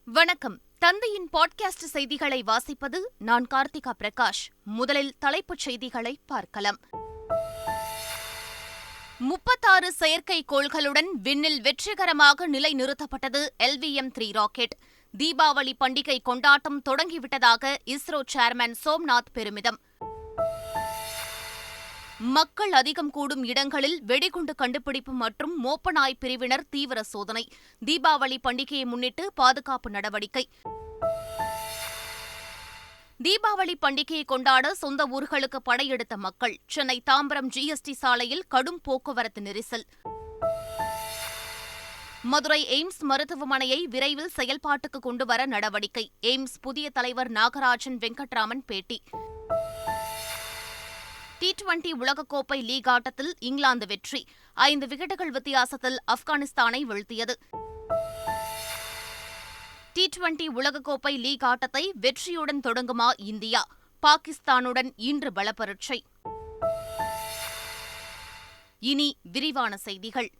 வணக்கம். தந்தையின் பாட்காஸ்ட் செய்திகளை வாசிப்பது நான் கார்த்திகா பிரகாஷ். முதலில் தலைப்புச் செய்திகளை பார்க்கலாம். 36 செயற்கைக்கோள்களுடன் விண்ணில் வெற்றிகரமாக நிலைநிறுத்தப்பட்டது LVM-3 ராக்கெட். தீபாவளி பண்டிகை கொண்டாட்டம் தொடங்கிவிட்டதாக இஸ்ரோ சேர்மன் சோம்நாத் பெருமிதம். மக்கள் அதிகம் கூடும் இடங்களில் வெடிகுண்டு கண்டுபிடிப்பு மற்றும் மோப்பநாய் பிரிவினர் தீவிர சோதனை. தீபாவளி பண்டிகையை முன்னிட்டு பாதுகாப்பு நடவடிக்கை. தீபாவளி பண்டிகையை கொண்டாட சொந்த ஊர்களுக்கு படையெடுத்த மக்கள். சென்னை தாம்பரம் GST சாலையில் கடும் போக்குவரத்து நெரிசல். மதுரை எய்ம்ஸ் மருத்துவமனையை விரைவில் செயல்பாட்டுக்கு கொண்டுவர நடவடிக்கை. எய்ம்ஸ் புதிய தலைவர் நாகராஜன் வெங்கட்ராமன் பேட்டி. T20 உலகக்கோப்பை லீக் ஆட்டத்தில் இங்கிலாந்து வெற்றி. 5 விக்கெட்டுகள் வித்தியாசத்தில் ஆப்கானிஸ்தானை வீழ்த்தியது. T20 உலகக்கோப்பை லீக் ஆட்டத்தை வெற்றியுடன் தொடங்குமா இந்தியா? பாகிஸ்தானுடன் இன்று பலப்பரீட்சை. இனி விரிவான செய்திகள்.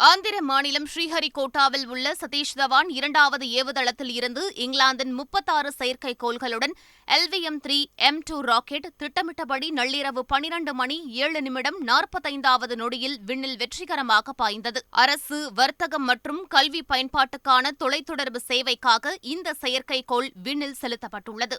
ஆந்திர மாநிலம் ஸ்ரீஹரிகோட்டாவில் உள்ள சதீஷ் தவான் 2வது ஏவுதளத்தில் இருந்து இங்கிலாந்தின் 36 செயற்கைக்கோள்களுடன் LVM-3 M2 ராக்கெட் திட்டமிட்டபடி நள்ளிரவு 12 மணி 7 நிமிடம் 45வது நொடியில் விண்ணில் வெற்றிகரமாக பாய்ந்தது. அரசு, வர்த்தகம் மற்றும் கல்வி பயன்பாட்டுக்கான தொலைத்தொடர்பு சேவைக்காக இந்த செயற்கைக்கோள் விண்ணில் செலுத்தப்பட்டுள்ளது.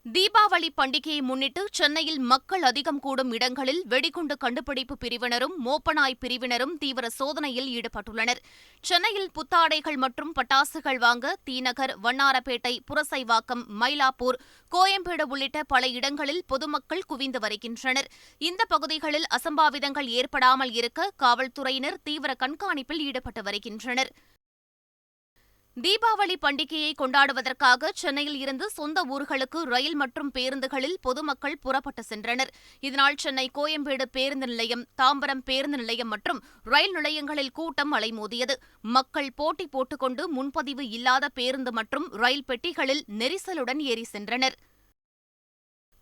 தீபாவளி பண்டிகையை முன்னிட்டு சென்னையில் மக்கள் அதிகம் கூடும் இடங்களில் வெடிகுண்டு கண்டுபிடிப்பு பிரிவினரும் மோப்பநாய் பிரிவினரும் தீவிர சோதனையில் ஈடுபட்டுள்ளனர். சென்னையில் புத்தாடைகள் மற்றும் பட்டாசுகள் வாங்க தீநகர், வண்ணாரப்பேட்டை, புரசைவாக்கம், மயிலாப்பூர், கோயம்பேடு உள்ளிட்ட பல இடங்களில் பொதுமக்கள் குவிந்து வருகின்றனர். இந்த பகுதிகளில் அசம்பாவிதங்கள் ஏற்படாமல் இருக்க காவல்துறையினர் தீவிர கண்காணிப்பில் ஈடுபட்டு வருகின்றனர். தீபாவளி பண்டிகையை கொண்டாடுவதற்காக சென்னையில் இருந்து சொந்த ஊர்களுக்கு ரயில் மற்றும் பேருந்துகளில் பொதுமக்கள் புறப்பட்டு சென்றனர். இதனால் சென்னை கோயம்பேடு பேருந்து நிலையம், தாம்பரம் பேருந்து நிலையம் மற்றும் ரயில் நிலையங்களில் கூட்டம் அலைமோதியது. மக்கள் போட்டி போட்டுக்கொண்டு முன்பதிவு இல்லாத பேருந்து மற்றும் ரயில் பெட்டிகளில் நெரிசலுடன் ஏறி சென்றனர்.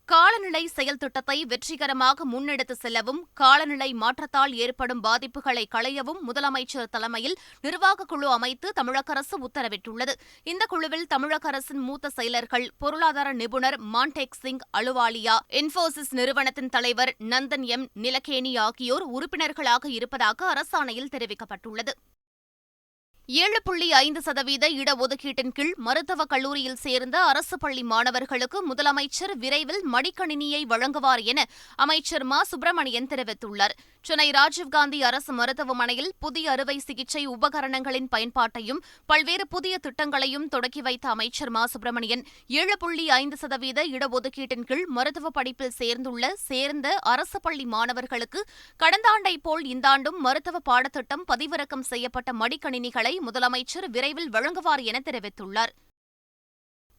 காலநிலை செயல் திட்டத்தை வெற்றிகரமாக முன்னெடுத்து செல்லவும், காலநிலை மாற்றத்தால் ஏற்படும் பாதிப்புகளை களையவும் முதலமைச்சர் தலைமையில் நிர்வாகக் குழு அமைத்து தமிழக அரசு உத்தரவிட்டுள்ளது. இந்த குழுவில் தமிழக அரசின் மூத்த செயலர்கள், பொருளாதார நிபுணர் மான்டேக் சிங் அலுவாலியா, இன்போசிஸ் நிறுவனத்தின் தலைவர் நந்தன் நிலக்கேனி ஆகியோர் உறுப்பினர்களாக இருப்பதாக அரசாணையில் தெரிவிக்கப்பட்டுள்ளது. 7.5% இடஒதுக்கீட்டின் கீழ் மருத்துவக் கல்லூரியில் சேர்ந்த அரசு பள்ளி மாணவர்களுக்கு முதலமைச்சர் விரைவில் மடிக்கணினியை வழங்குவார் என அமைச்சர் மா. சுப்பிரமணியன் தெரிவித்துள்ளார். சென்னை ராஜீவ்காந்தி அரசு மருத்துவமனையில் புதிய அறுவை சிகிச்சை உபகரணங்களின் பயன்பாட்டையும் பல்வேறு புதிய திட்டங்களையும் தொடக்கி வைத்த அமைச்சர் மா. சுப்பிரமணியன் 7.5% இடஒதுக்கீட்டின் கீழ் மருத்துவ படிப்பில் சேர்ந்த அரசு பள்ளி மாணவர்களுக்கு கடந்த ஆண்டை போல் இந்த ஆண்டும் மருத்துவ பாடத்திட்டம் பதிவிறக்கம் செய்யப்பட்ட மடிக்கணினிகளை முதலமைச்சர் விரைவில் வழங்குவார் என தெரிவித்துள்ளார்.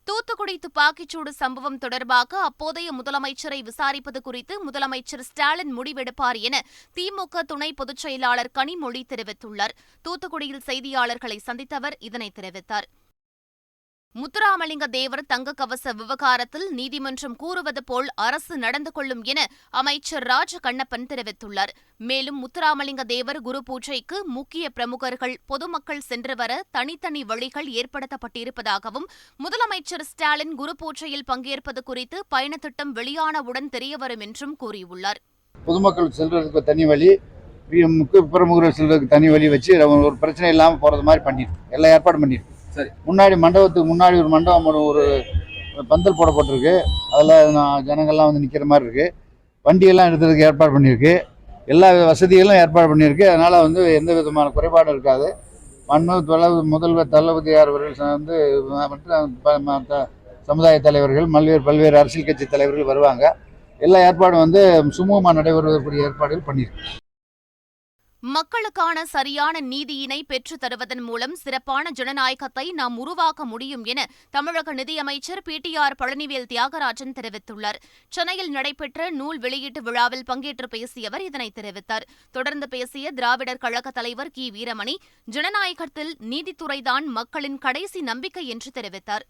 தூத்துக்குடி துப்பாக்கிச்சூடு சம்பவம் தொடர்பாக அப்போதைய முதலமைச்சரை விசாரிப்பது குறித்து முதலமைச்சர் ஸ்டாலின் முடிவெடுப்பார் என திமுக துணை பொதுச் செயலாளர் கனிமொழி தெரிவித்துள்ளார். தூத்துக்குடியில் செய்தியாளர்களை சந்தித்த அவர் இதனை தெரிவித்தார். முத்துராமலிங்க தேவர் தங்க கவச விவகாரத்தில் நீதிமன்றம் கூறுவது போல் அரசு நடந்து கொள்ளும் என அமைச்சர் ராஜ கண்ணப்பன் தெரிவித்துள்ளார். மேலும் முத்துராமலிங்க தேவர் குரு பூஜைக்கு முக்கிய பிரமுகர்கள், பொதுமக்கள் சென்று வர தனித்தனி வழிகள் ஏற்படுத்தப்பட்டிருப்பதாகவும், முதலமைச்சர் ஸ்டாலின் குரு பூஜையில் பங்கேற்பது குறித்து பயணத்திட்டம் வெளியானவுடன் தெரியவரும் என்றும் கூறியுள்ளார். பொதுமக்கள் செல்றதுக்கு தனி வழி, முக்கிய பிரமுகர்கள் செல்றதுக்கு தனி வழி வச்சு ஒரு பிரச்சனை இல்லாமல் போறது மாதிரி பண்ணிருக்கு. எல்லா ஏற்பாடும் பண்ணிருக்கு. சரி, முன்னாடி மண்டபத்துக்கு முன்னாடி ஒரு மண்டபம், ஒரு பந்தல் போடப்பட்டிருக்கு. அதில் ஜனங்கள்லாம் வந்து நிற்கிற மாதிரி இருக்குது. வண்டியெல்லாம் எடுத்துறதுக்கு ஏற்பாடு பண்ணியிருக்கு. எல்லா வசதிகளும் ஏற்பாடு பண்ணியிருக்கு. அதனால் வந்து எந்த விதமான குறைபாடும் இருக்காது. முதல்வர் தளபதியார் அவர்கள் வந்து மற்ற சமுதாய தலைவர்கள், பல்வேறு அரசியல் கட்சி தலைவர்கள் வருவாங்க. எல்லா ஏற்பாடும் வந்து சுமூகமாக நடைபெறுவதற்குரிய ஏற்பாடுகள் பண்ணியிருக்கு. மக்களுக்கான சரியான நீதியினை பெற்றுத் தருவதன் மூலம் சிறப்பான ஜனநாயகத்தை நாம் உருவாக்க முடியும் என தமிழக நிதியமைச்சர் PTR பழனிவேல் தியாகராஜன் தெரிவித்துள்ளார். சென்னையில் நடைபெற்ற நூல் வெளியீட்டு விழாவில் பங்கேற்று பேசிய அவர் இதனை தெரிவித்தார். தொடர்ந்து பேசிய திராவிடர் கழக தலைவர் கி. வீரமணி, ஜனநாயகத்தில் நீதித்துறைதான் மக்களின் கடைசி நம்பிக்கை என்று தெரிவித்தார்.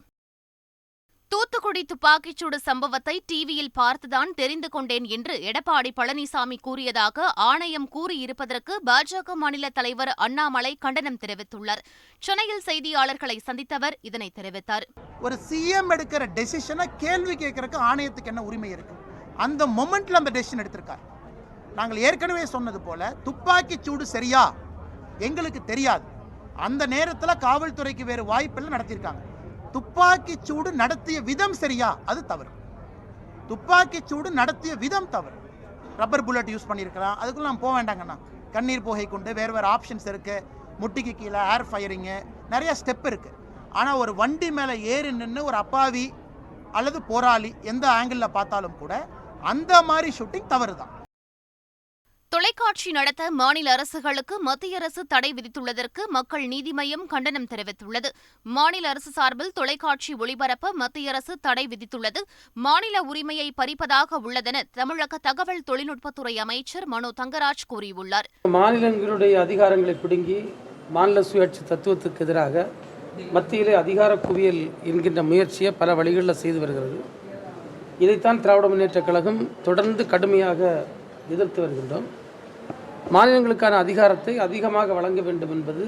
தூத்துக்குடி துப்பாக்கிச்சூடு சம்பவத்தை டிவியில் பார்த்துதான் தெரிந்து கொண்டேன் என்று எடப்பாடி பழனிசாமி கூறியதாக ஆணையம் கூறியிருப்பதற்கு பாஜக மாநில தலைவர் அண்ணாமலை கண்டனம் தெரிவித்துள்ளார். சென்னையில் செய்தியாளர்களை சந்தித்தவர் இதனை தெரிவித்தார். ஒரு சிஎம் எடுக்கிற டெசிஷனை கேள்வி கேட்கறதுக்கு ஆணையத்துக்கு என்ன உரிமை இருக்கு? அந்த மொமெண்ட்ல அந்த டெசிஷன் எடுத்திருக்கார். நாங்கள் ஏற்கனவே சொன்னது போல துப்பாக்கிச்சூடு சரியா எங்களுக்கு தெரியாது. அந்த நேரத்தில் காவல்துறைக்கு வேறு வாய்ப்பெல்லாம் நடத்தியிருக்காங்க. துப்பாக்கிச்சூடு நடத்திய விதம் சரியா? அது தவறு. துப்பாக்கிச்சூடு நடத்திய விதம் தவறு. ரப்பர் புல்லட் யூஸ் பண்ணியிருக்கலாம், அதுக்குள்ள நான் போக வேண்டாங்கண்ணா. கண்ணீர் புகை கொண்டு வேறு ஆப்ஷன்ஸ் இருக்கு. முட்டிக்கு கீழே ஏர் ஃபயரிங்கு நிறைய ஸ்டெப் இருக்கு. ஆனால் ஒரு வண்டி மேலே ஏறி நின்று ஒரு அப்பாவி அல்லது போராளி எந்த ஆங்கிளில் பார்த்தாலும் கூட அந்த மாதிரி ஷூட்டிங் தவறு தான். தொலைக்காட்சி நடத்த மாநில அரசுகளுக்கு மத்திய அரசு தடை விதித்துள்ளதற்கு மக்கள் நீதி மய்யம் கண்டனம் தெரிவித்துள்ளது. மாநில அரசு சார்பில் தொலைக்காட்சி ஒளிபரப்ப மத்திய அரசு தடை விதித்துள்ளது மாநில உரிமையை பறிப்பதாக உள்ளதென தமிழக தகவல் தொழில்நுட்பத்துறை அமைச்சர் மனோ தங்கராஜ் கூறியுள்ளார். மாநிலங்களுடைய அதிகாரங்களை பிடுங்கி மாநில சுயாட்சி தத்துவத்துக்கு எதிராக மத்தியிலே அதிகார குவியல் என்கின்ற முயற்சியை பல வழிகளில் செய்து வருகிறது. இதைத்தான் திராவிட முன்னேற்றக் கழகம் தொடர்ந்து கடுமையாக எதிர்த்து வருகின்றோம். மாநிலங்களுக்கான அதிகாரத்தை அதிகமாக வழங்க வேண்டும் என்பது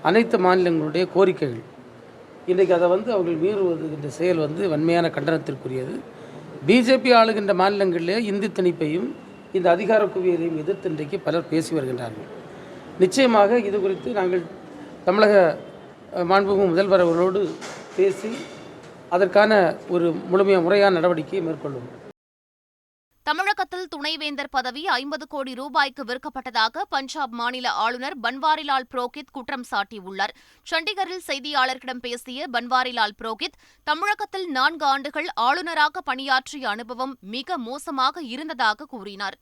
அனைத்து மாநிலங்களுடைய கோரிக்கைகள். இன்றைக்கு அதை அவர்கள் மீறுவது என்ற செயல் வன்மையான கண்டனத்திற்குரியது. பிஜேபி ஆளுகின்ற மாநிலங்களிலே இந்தி திணிப்பையும் இந்த அதிகார குவியலையும் எதிர்த்து இன்றைக்கு பலர் பேசி வருகின்றார்கள். நிச்சயமாக இது குறித்து நாங்கள் தமிழக மாண்புமிகு முதல்வர் அவர்களோடு பேசி அதற்கான ஒரு முறையான நடவடிக்கையை மேற்கொள்ளும். தமிழகத்தில் துணைவேந்தர் பதவி 50 கோடி ரூபாய்க்கு விற்கப்பட்டதாக பஞ்சாப் மாநில ஆளுநர் பன்வாரிலால் புரோஹித் குற்றம் சாட்டியுள்ளார். சண்டிகரில் செய்தியாளர்களிடம் பேசிய பன்வாரிலால் புரோஹித், தமிழகத்தில் 4 ஆண்டுகள் ஆளுநராக பணியாற்றிய அனுபவம் மிக மோசமாக இருந்ததாக கூறினார்.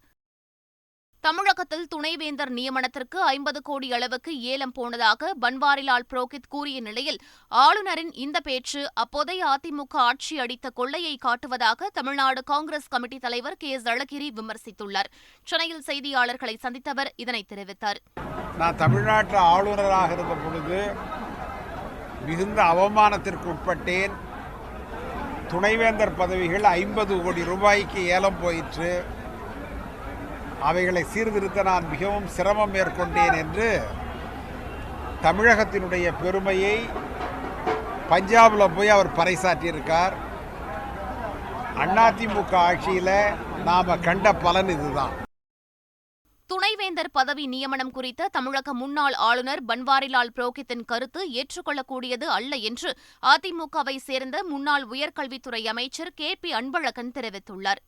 தமிழகத்தில் துணைவேந்தர் நியமனத்திற்கு 50 கோடி அளவுக்கு ஏலம் போனதாக பன்வாரிலால் புரோஹித் கூறிய நிலையில் ஆளுநரின் இந்த பேச்சு அப்போதைய அதிமுக ஆட்சி அடித்த கொள்ளையை காட்டுவதாக தமிழ்நாடு காங்கிரஸ் கமிட்டி தலைவர் கே. அழகிரி விமர்சித்துள்ளார். சென்னையில் செய்தியாளர்களை சந்தித்தவர் இதனை தெரிவித்தார். நான் தமிழ்நாட்டில் ஆளுநராக இருந்த பொழுது மிகுந்த அவமானத்திற்கு உட்பட்டேன். துணைவேந்தர் பதவிகள் 50 கோடி ரூபாய்க்கு ஏலம் போயிற்று. அவைகளை சீர்திருத்த நான் மிகவும் சிரமம் மேற்கொண்டேன் என்று தமிழகத்தினுடைய பெருமையை பஞ்சாபில் போய் அவர் பறைசாற்றியிருக்கார். அதிமுக ஆட்சியில் நாம் கண்ட பலன் இதுதான். துணைவேந்தர் பதவி நியமனம் குறித்த தமிழக முன்னாள் ஆளுநர் பன்வாரிலால் புரோஹித்தின் கருத்து ஏற்றுக்கொள்ளக்கூடியது அல்ல என்று அதிமுகவை சேர்ந்த முன்னாள் உயர்கல்வித்துறை அமைச்சர் கே.பி. அன்பழகன் தெரிவித்துள்ளார்.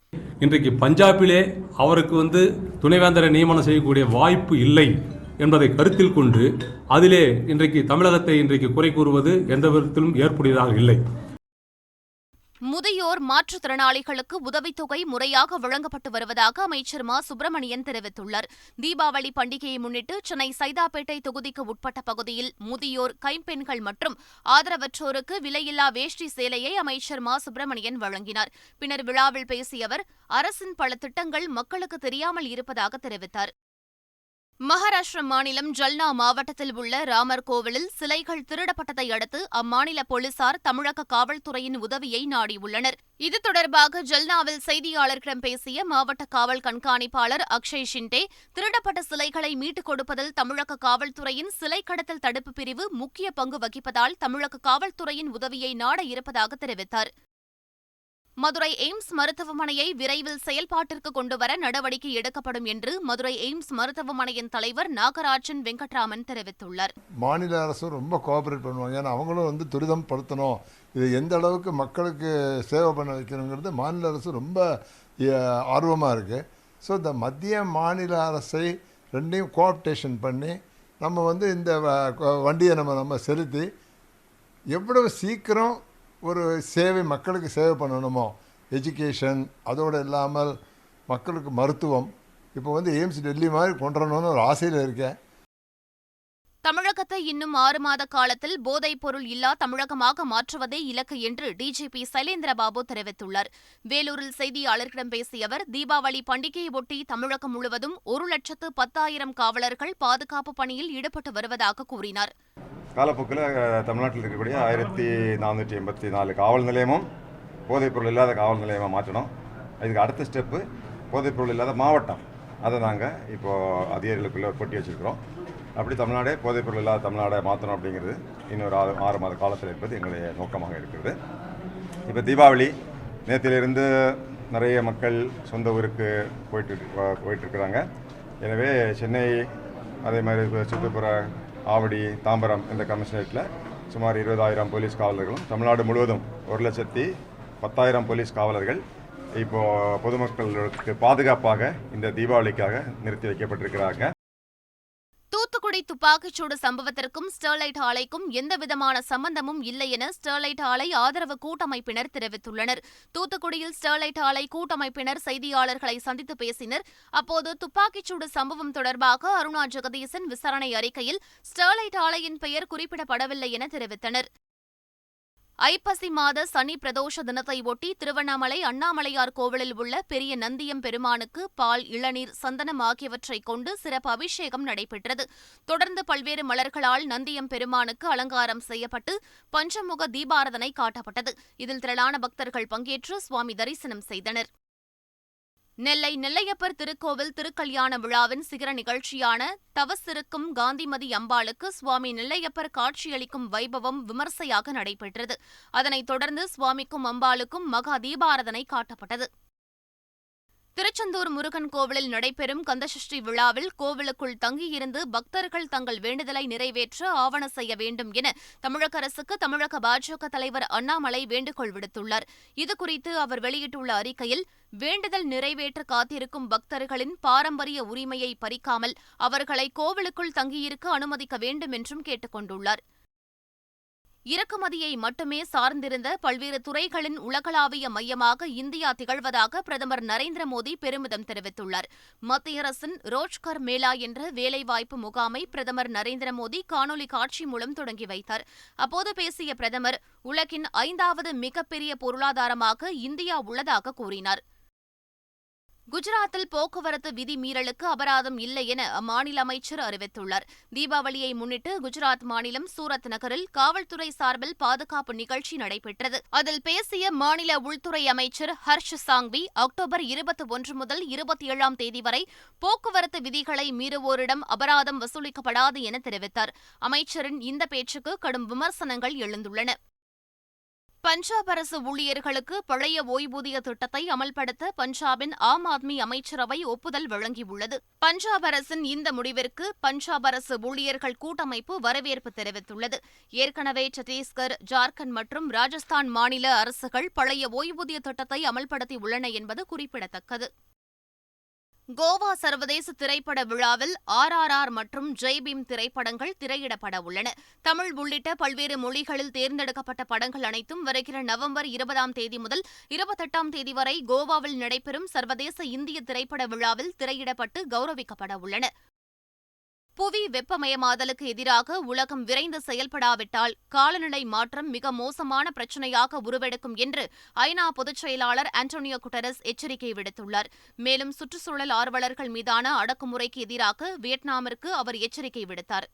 இன்றைக்கு பஞ்சாபிலே அவருக்கு துணைவேந்தரை நியமனம் செய்யக்கூடிய வாய்ப்பு இல்லை என்பதை கருத்தில் கொண்டு அதிலே இன்றைக்கு தமிழகத்தை குறை கூறுவது எந்த விதத்திலும் ஏற்புடையதாக இல்லை. முதியோர் மாற்றுத்திறனாளிகளுக்கு உதவித்தொகை முறையாக வழங்கப்பட்டு வருவதாக அமைச்சர் மா. சுப்பிரமணியன் தெரிவித்துள்ளார். தீபாவளி பண்டிகையை முன்னிட்டு சென்னை சைதாப்பேட்டை தொகுதிக்கு உட்பட்ட பகுதியில் முதியோர், கைம்பெண்கள் மற்றும் ஆதரவற்றோருக்கு விலையில்லா வேஷ்டி சேலையை அமைச்சர் மா. சுப்பிரமணியன் வழங்கினார். பின்னர் விழாவில் பேசிய அவர், அரசின் பல திட்டங்கள் மக்களுக்கு தெரியாமல் இருப்பதாக தெரிவித்தார். மகாராஷ்டிர மாநிலம் ஜல்னா மாவட்டத்தில் உள்ள ராமர் கோவிலில் சிலைகள் திருடப்பட்டதை அடுத்து அம்மாநில போலீசார் தமிழக காவல்துறையின் உதவியை நாடியுள்ளனர். இது தொடர்பாக ஜல்னாவில் செய்தியாளர்களிடம் பேசிய மாவட்ட காவல் கண்காணிப்பாளர் அக்ஷய் ஷிண்டே, திருடப்பட்ட சிலைகளை மீட்டுக் கொடுப்பதில் தமிழக காவல்துறையின் சிலை கடத்தல் தடுப்பு பிரிவு முக்கிய பங்கு வகிப்பதால் தமிழக காவல்துறையின் உதவியை நாட இருப்பதாக தெரிவித்தார். மதுரை எய்ம்ஸ் மருத்துவமனையை விரைவில் செயல்பாட்டிற்கு கொண்டுவர நடவடிக்கை எடுக்கப்படும் என்று மதுரை எய்ம்ஸ் மருத்துவமனையின் தலைவர் நாகராஜன் வெங்கட்ராமன் தெரிவித்துள்ளார். மாநில அரசு ரொம்ப கோஆபரேட் பண்ணுவாங்க. ஏன்னா அவங்களும் துரிதம் படுத்தணும். இது எந்த அளவுக்கு மக்களுக்கு சேவை பண்ண வைக்கணுங்கிறது மாநில அரசு ரொம்ப ஆர்வமாக இருக்குது. ஸோ இந்த மத்திய மாநில அரசை ரெண்டையும் கோஆப்டேஷன் பண்ணி நம்ம இந்த வண்டியை நம்ம செலுத்தி எவ்வளவு சீக்கிரம் ஒரு சேவை மக்களுக்கு சேவை பண்ணணுமோ, எஜுகேஷன் அதோடு இல்லாமல் மக்களுக்கு மருத்துவம், இப்போ எய்ம்ஸ் டெல்லி மாதிரி கொண்டு வரணும்னு ஒரு ஆசையில் இருக்கேன். தமிழகத்தை இன்னும் 6 மாத காலத்தில் போதைப் பொருள் இல்லா தமிழகமாக மாற்றுவதே இலக்கு என்று டிஜிபி சைலேந்திரபாபு தெரிவித்துள்ளார். வேலூரில் செய்தியாளர்களிடம் பேசிய அவர், தீபாவளி பண்டிகையை ஒட்டி தமிழகம் முழுவதும் 1,10,000 காவலர்கள் பாதுகாப்பு பணியில் ஈடுபட்டு வருவதாக கூறினார். காலப்போக்கில் தமிழ்நாட்டில் இருக்கக்கூடிய 1484 காவல் நிலையமும் போதைப்பொருள் இல்லாத காவல் நிலையமாக மாற்றணும். இதுக்கு அடுத்த ஸ்டெப்பு போதைப்பொருள் இல்லாத மாவட்டம், அதை நாங்கள் இப்போது அதிகாரிகளுக்குள்ளே கொட்டி வச்சுருக்கிறோம். அப்படி தமிழ்நாடே போதைப்பொருள் இல்லாத தமிழ்நாடை மாற்றணும் அப்படிங்கிறது இன்னொரு 6 மாத காலத்தில் என்பது எங்களுடைய நோக்கமாக இருக்கிறது. இப்போ தீபாவளி நேற்றிலிருந்து நிறைய மக்கள் சொந்த ஊருக்கு போயிட்டுருக்குறாங்க. எனவே சென்னை, அதே மாதிரி சுற்றுப்புற ஆவடி, தாம்பரம் இந்த கமிஷனரேட்டில் சுமார் 20,000 போலீஸ் காவலர்களும், தமிழ்நாடு முழுவதும் 1,10,000 போலீஸ் காவலர்கள் இப்போது பொதுமக்களுக்கு பாதுகாப்பாக இந்த தீபாவளிக்காக நிறுத்தி வைக்கப்பட்டிருக்கிறாங்க. தூத்துக்குடி துப்பாக்கிச்சூடு சம்பவத்திற்கும் ஸ்டெர்லைட் ஆலைக்கும் எந்தவிதமான சம்பந்தமும் இல்லை என ஸ்டெர்லைட் ஆலை ஆதரவு கூட்டமைப்பினர் தெரிவித்துள்ளனர். தூத்துக்குடியில் ஸ்டெர்லைட் ஆலை கூட்டமைப்பினர் செய்தியாளர்களை சந்தித்து பேசினர். அப்போது துப்பாக்கிச்சூடு சம்பவம் தொடர்பாக அருணா ஜெகதீசன் விசாரணை அறிக்கையில் ஸ்டெர்லைட் ஆலையின் பெயர் குறிப்பிடப்படவில்லை என தெரிவித்தனர். ஐப்பசி மாத சனி பிரதோஷ தினத்தை ஒட்டி திருவண்ணாமலை அண்ணாமலையார் கோவிலில் உள்ள பெரிய நந்தியம் பெருமானுக்கு பால், இளநீர், சந்தனம் ஆகியவற்றைக் கொண்டு சிறப்பு அபிஷேகம் நடைபெற்றது. தொடர்ந்து பல்வேறு மலர்களால் நந்தியம் பெருமானுக்கு அலங்காரம் செய்யப்பட்டு பஞ்சமுக தீபாராதனை காட்டப்பட்டது. இதில் திரளான பக்தர்கள் பங்கேற்று சுவாமி தரிசனம் செய்தனர். நெல்லை நெல்லையப்பர் திருக்கோவில் திருக்கல்யாண விழாவின் சிகர நிகழ்ச்சியான தவசிருக்கும் காந்திமதி அம்பாளுக்கு சுவாமி நெல்லையப்பர் காட்சியளிக்கும் வைபவம் விமர்சையாக நடைபெற்றது. அதனைத் தொடர்ந்து சுவாமிக்கும் அம்பாளுக்கும் மகா தீபாராதனை காட்டப்பட்டது. திருச்செந்தூர் முருகன் கோவிலில் நடைபெறும் கந்தசஷ்டி விழாவில் கோவிலுக்குள் தங்கியிருந்து பக்தர்கள் தங்கள் வேண்டுதலை நிறைவேற்ற ஆவண செய்ய வேண்டும் என தமிழக அரசுக்கு தமிழக பாஜக தலைவர் அண்ணாமலை வேண்டுகோள் விடுத்துள்ளார். இதுகுறித்து அவர் வெளியிட்டுள்ள அறிக்கையில், வேண்டுதல் நிறைவேற்ற காத்திருக்கும் பக்தர்களின் பாரம்பரிய உரிமையை பறிக்காமல் அவர்களை கோவிலுக்குள் தங்கியிருக்க அனுமதிக்க வேண்டும் என்றும் கேட்டுக் கொண்டுள்ளார். இறக்குமதியை மட்டுமே சார்ந்திருந்த பல்வேறு துறைகளின் உலகளாவிய மையமாக இந்தியா திகழ்வதாக பிரதமர் நரேந்திர மோடி பெருமிதம் தெரிவித்துள்ளார். மத்திய அரசின் ரோஜ்கர் மேளா என்ற வேலைவாய்ப்பு முகாமை பிரதமர் நரேந்திர மோடி காணொலி காட்சி மூலம் தொடங்கி வைத்தார். அப்போது பேசிய பிரதமர், உலகின் 5வது மிகப்பெரிய பொருளாதாரமாக இந்தியா உள்ளதாக கூறினார். குஜராத்தில் போக்குவரத்து விதி மீறலுக்கு அபராதம் இல்லை என அம்மாநில அமைச்சர் அறிவித்துள்ளார். தீபாவளியை முன்னிட்டு குஜராத் மாநிலம் சூரத் நகரில் காவல்துறை சார்பில் பாதுகாப்பு நிகழ்ச்சி நடைபெற்றது. அதில் பேசிய மாநில உள்துறை அமைச்சர் ஹர்ஷ் சாங்வி, அக்டோபர் 21 முதல் 27ஆம் தேதி வரை போக்குவரத்து விதிகளை மீறுவோரிடம் அபராதம் வசூலிக்கப்படாது என தெரிவித்தார். அமைச்சரின் இந்த பேச்சுக்கு கடும் விமர்சனங்கள் எழுந்துள்ளன. பஞ்சாப் அரசு ஊழியர்களுக்கு பழைய ஓய்வூதிய திட்டத்தை அமல்படுத்த பஞ்சாபின் ஆம் ஆத்மி அமைச்சரவை ஒப்புதல் வழங்கியுள்ளது. பஞ்சாப் அரசின் இந்த முடிவிற்கு பஞ்சாப் அரசு ஊழியர்கள் கூட்டமைப்பு வரவேற்பு தெரிவித்துள்ளது. ஏற்கனவே சத்தீஸ்கர், ஜார்க்கண்ட் மற்றும் ராஜஸ்தான் மாநில அரசுகள் பழைய ஓய்வூதிய திட்டத்தை அமல்படுத்தியுள்ளன என்பது குறிப்பிடத்தக்கது. கோவா சர்வதேச திரைப்பட விழாவில் RRR மற்றும் ஜெய்பீம் திரைப்படங்கள் திரையிடப்பட உள்ளன. தமிழ் உள்ளிட்ட பல்வேறு மொழிகளில் தேர்ந்தெடுக்கப்பட்ட படங்கள் அனைத்தும் வருகிற நவம்பர் 20ஆம் தேதி முதல் 28ஆம் தேதி வரை கோவாவில் நடைபெறும் சர்வதேச இந்திய திரைப்பட விழாவில் திரையிடப்பட்டு கௌரவிக்கப்பட உள்ளன. புவி வெப்பமயமாதலுக்கு எதிராக உலகம் விரைந்து செயல்படாவிட்டால் காலநிலை மாற்றம் மிக மோசமான பிரச்சினையாக உருவெடுக்கும் என்று ஐநா பொதுச் செயலாளர் ஆண்டோனியோ குட்டரஸ் எச்சரிக்கை விடுத்துள்ளார். மேலும் சுற்றுச்சூழல் ஆர்வலர்கள் மீதான அடக்குமுறைக்கு எதிராக வியட்நாமிற்கு அவர் எச்சரிக்கை விடுத்தார்.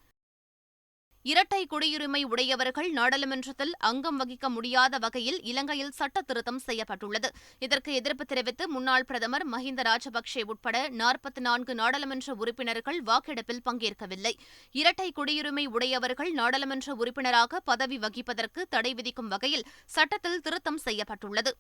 இரட்டை குடியுரிமை உடையவர்கள் நாடாளுமன்றத்தில் அங்கம் வகிக்க முடியாத வகையில் இலங்கையில் சட்ட திருத்தம் செய்யப்பட்டுள்ளது. இதற்கு எதிர்ப்பு தெரிவித்து முன்னாள் பிரதமர் மஹிந்த ராஜபக்சே உட்பட 44 நாடாளுமன்ற உறுப்பினர்கள் வாக்கெடுப்பில் பங்கேற்கவில்லை. இரட்டை குடியுரிமை உடையவர்கள் நாடாளுமன்ற உறுப்பினராக பதவி வகிப்பதற்கு தடை விதிக்கும் வகையில் சட்டத்தில் திருத்தம் செய்யப்பட்டுள்ளது.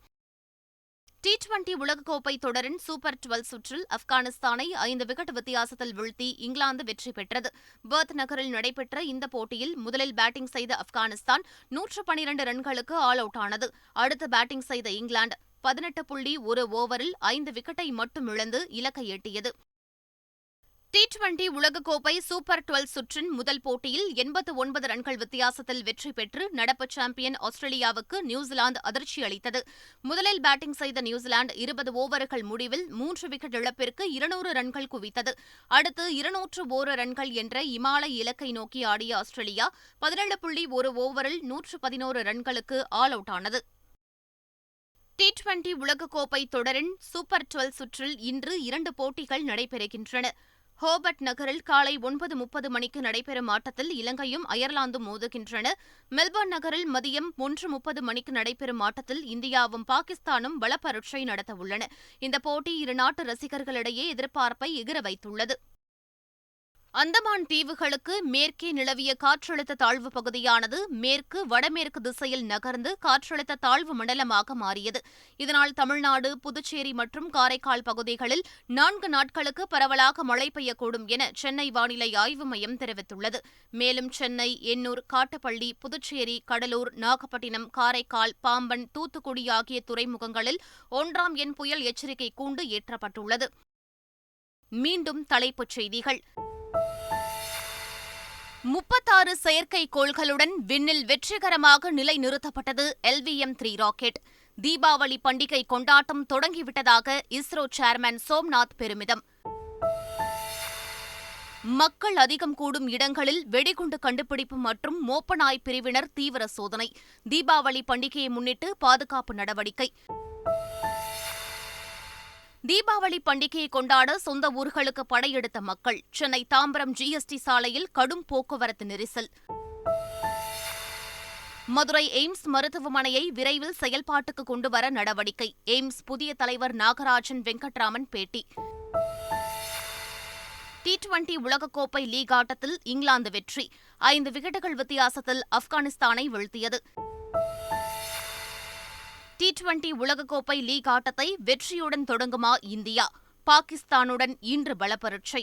T20 உலகக்கோப்பை தொடரின் சூப்பர் 12 சுற்றில் ஆப்கானிஸ்தானை 5 விக்கெட் வித்தியாசத்தில் வீழ்த்தி இங்கிலாந்து வெற்றி பெற்றது. பெர்த் நகரில் நடைபெற்ற இந்த போட்டியில் முதலில் பேட்டிங் செய்த ஆப்கானிஸ்தான் 112 ரன்களுக்கு ஆல் அவுட் ஆனது. அடுத்து பேட்டிங் செய்த இங்கிலாந்து 18.1 ஓவரில் 5 விக்கெட்டை மட்டும் இழந்து இலக்கை எட்டியது. T20 உலகக்கோப்பை சூப்பர் 12 சுற்றின் முதல் போட்டியில் 89 ரன்கள் வித்தியாசத்தில் வெற்றி பெற்று நடப்பு சாம்பியன் ஆஸ்திரேலியாவுக்கு நியூசிலாந்து அதிர்ச்சி அளித்தது. முதலில் பேட்டிங் செய்த நியூசிலாந்து 20 ஓவர்கள் முடிவில் 3 விக்கெட் இழப்பிற்கு 200 ரன்கள் குவித்தது. அடுத்து 201 ரன்கள் என்ற இமாலய இலக்கை நோக்கி ஆடிய ஆஸ்திரேலியா 17.1 ஓவரில் 111 ரன்களுக்கு ஆல் அவுட் ஆனது. T20 உலகக்கோப்பை தொடரின் சூப்பர் 12 சுற்றில் இன்று 2 போட்டிகள் நடைபெறுகின்றன. ஹோபர்ட் நகரில் காலை 9:30 மணிக்கு நடைபெறும் ஆட்டத்தில் இலங்கையும் அயர்லாந்தும் மோதுகின்றன. மெல்பர்ன் நகரில் மதியம் 1:30 மணிக்கு நடைபெறும் ஆட்டத்தில் இந்தியாவும் பாகிஸ்தானும் பலப்பரட்சை நடத்தவுள்ளன. இந்த போட்டி இரு நாட்டு ரசிகர்களிடையே எதிர்பார்ப்பை எகிற வைத்துள்ளது. அந்தமான் தீவுகளுக்கு மேற்கே நிலவிய காற்றழுத்த தாழ்வு பகுதியானது மேற்கு வடமேற்கு திசையில் நகர்ந்து காற்றழுத்த தாழ்வு மண்டலமாக மாறியது. இதனால் தமிழ்நாடு, புதுச்சேரி மற்றும் காரைக்கால் பகுதிகளில் 4 நாட்களுக்கு பரவலாக மழை பெய்யக்கூடும் என சென்னை வானிலை ஆய்வு மையம் தெரிவித்துள்ளது. மேலும் சென்னை, எண்ணூர், காட்டுப்பள்ளி, புதுச்சேரி, கடலூர், நாகப்பட்டினம், காரைக்கால், பாம்பன், தூத்துக்குடி ஆகிய துறைமுகங்களில் 1ஆம் எண் புயல் எச்சரிக்கை கூண்டு ஏற்றப்பட்டுள்ளது. மீண்டும் தலைப்புச் செய்திகள். 36 செயற்கைக்கோள்களுடன் விண்ணில் வெற்றிகரமாக நிலைநிறுத்தப்பட்டது LVM-3 ராக்கெட். தீபாவளி பண்டிகை கொண்டாட்டம் தொடங்கிவிட்டதாக இஸ்ரோ சேர்மன் சோம்நாத் பெருமிதம். மக்கள் அதிகம் கூடும் இடங்களில் வெடிகுண்டு கண்டுபிடிப்பு மற்றும் மோப்பநாய் பிரிவினர் தீவிர சோதனை. தீபாவளி பண்டிகையை முன்னிட்டு பாதுகாப்பு நடவடிக்கை. தீபாவளி பண்டிகையை கொண்டாட சொந்த ஊர்களுக்கு படையெடுத்த மக்கள். சென்னை தாம்பரம் GST சாலையில் கடும் போக்குவரத்து நெரிசல். மதுரை எய்ம்ஸ் மருத்துவமனையை விரைவில் செயல்பாட்டுக்கு கொண்டுவர நடவடிக்கை. எய்ம்ஸ் புதிய தலைவர் நாகராஜன் வெங்கட்ராமன் பேட்டி. T20 உலகக்கோப்பை லீக் ஆட்டத்தில் இங்கிலாந்து வெற்றி. 5 விக்கெட்டுகள் வித்தியாசத்தில் ஆப்கானிஸ்தானை வீழ்த்தியது. T20 உலகக்கோப்பை லீக் ஆட்டத்தை வெற்றியுடன் தொடங்குமா இந்தியா? பாகிஸ்தானுடன் இன்று பலப்பரட்சை.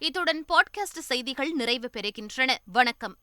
இத்துடன் பாட்காஸ்ட் செய்திகள் நிறைவு பெறுகின்றன. வணக்கம்.